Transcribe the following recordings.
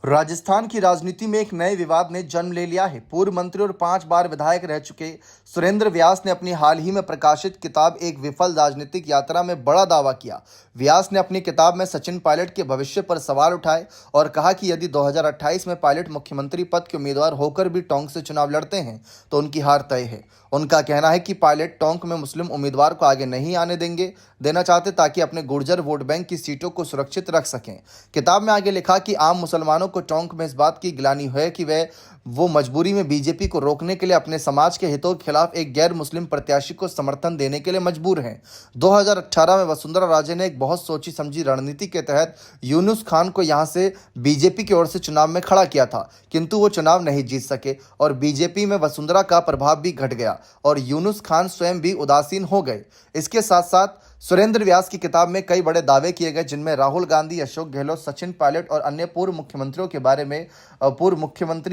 राजस्थान की राजनीति में एक नए विवाद ने जन्म ले लिया है। पूर्व मंत्री और 5 बार विधायक रह चुके सुरेंद्र व्यास ने अपनी हाल ही में प्रकाशित किताब एक विफल राजनीतिक यात्रा में बड़ा दावा किया। व्यास ने अपनी किताब में सचिन पायलट के भविष्य पर सवाल उठाए और कहा कि यदि 2028 में पायलट मुख्यमंत्री पद के उम्मीदवार होकर भी टोंक से चुनाव लड़ते हैं तो उनकी हार तय है। उनका कहना है कि पायलट टोंक में मुस्लिम उम्मीदवार को आगे नहीं आने देना चाहते ताकि अपने गुर्जर वोट बैंक की सीटों को सुरक्षित रख सकें। किताब में आगे लिखा कि आम मुसलमानों को टोंक में इस बात की गिलानी है कि वो मजबूरी में बीजेपी को रोकने के लिए अपने समाज के हितों के खिलाफ एक गैर मुस्लिम प्रत्याशी को समर्थन देने के लिए मजबूर हैं। 2018 में वसुंधरा राजे ने एक बहुत सोची समझी रणनीति के तहत यूनुस खान को यहां से बीजेपी की ओर से चुनाव में खड़ा किया था, किंतु वो चुनाव नहीं जीत सके और बीजेपी में वसुंधरा का प्रभाव भी घट गया और यूनुस खान स्वयं भी उदासीन हो गए। इसके साथ साथ सुरेंद्र व्यास की किताब में कई बड़े दावे किए गए, जिनमें राहुल गांधी, अशोक गहलोत, सचिन पायलट और अन्य पूर्व मुख्यमंत्री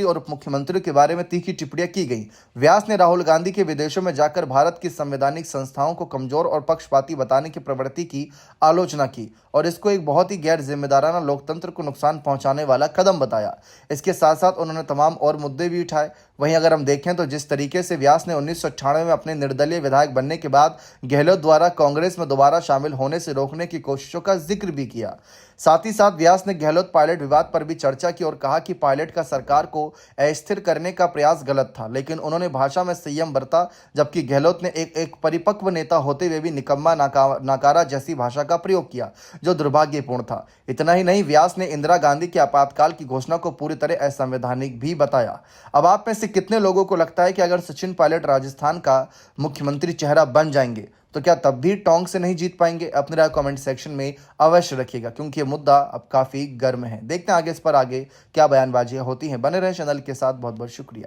और उप मुख्यमंत्रियों के बारे में तीखी टिप्पणियां की गई। व्यास ने राहुल गांधी के विदेशों में जाकर भारत की संवैधानिक संस्थाओं को कमजोर और पक्षपाती बताने की प्रवृत्ति की आलोचना की और इसको एक बहुत ही गैर जिम्मेदाराना लोकतंत्र को नुकसान पहुंचाने वाला कदम बताया। इसके साथ साथ उन्होंने तमाम और मुद्दे भी उठाए। वहीं अगर हम देखें तो जिस तरीके से व्यास ने 1998 में अपने निर्दलीय विधायक बनने के बाद गहलोत द्वारा कांग्रेस में दोबारा शामिल होने से रोकने की कोशिशों का जिक्र भी किया। साथ ही साथ व्यास ने गहलोत पायलट विवाद पर भी चर्चा की और कहा कि पायलट का सरकार को अस्थिर करने का प्रयास गलत था, लेकिन उन्होंने भाषा में संयम बरता, जबकि गहलोत ने एक परिपक्व नेता होते हुए भी निकम्मा, नाकारा जैसी भाषा का प्रयोग किया, जो दुर्भाग्यपूर्ण था। इतना ही नहीं, व्यास ने इंदिरा गांधी के आपातकाल की घोषणा को पूरी तरह असंवैधानिक भी बताया। अब आप में से कितने लोगों को लगता है कि अगर सचिन पायलट राजस्थान का मुख्यमंत्री चेहरा बन जाएंगे तो क्या तब भी टोंक से नहीं जीत पाएंगे? अपनी राय कमेंट सेक्शन में अवश्य रखिएगा, क्योंकि ये मुद्दा अब काफी गर्म है। देखते हैं आगे इस पर क्या बयानबाजियां होती हैं। बने रहें चैनल के साथ। बहुत बहुत शुक्रिया।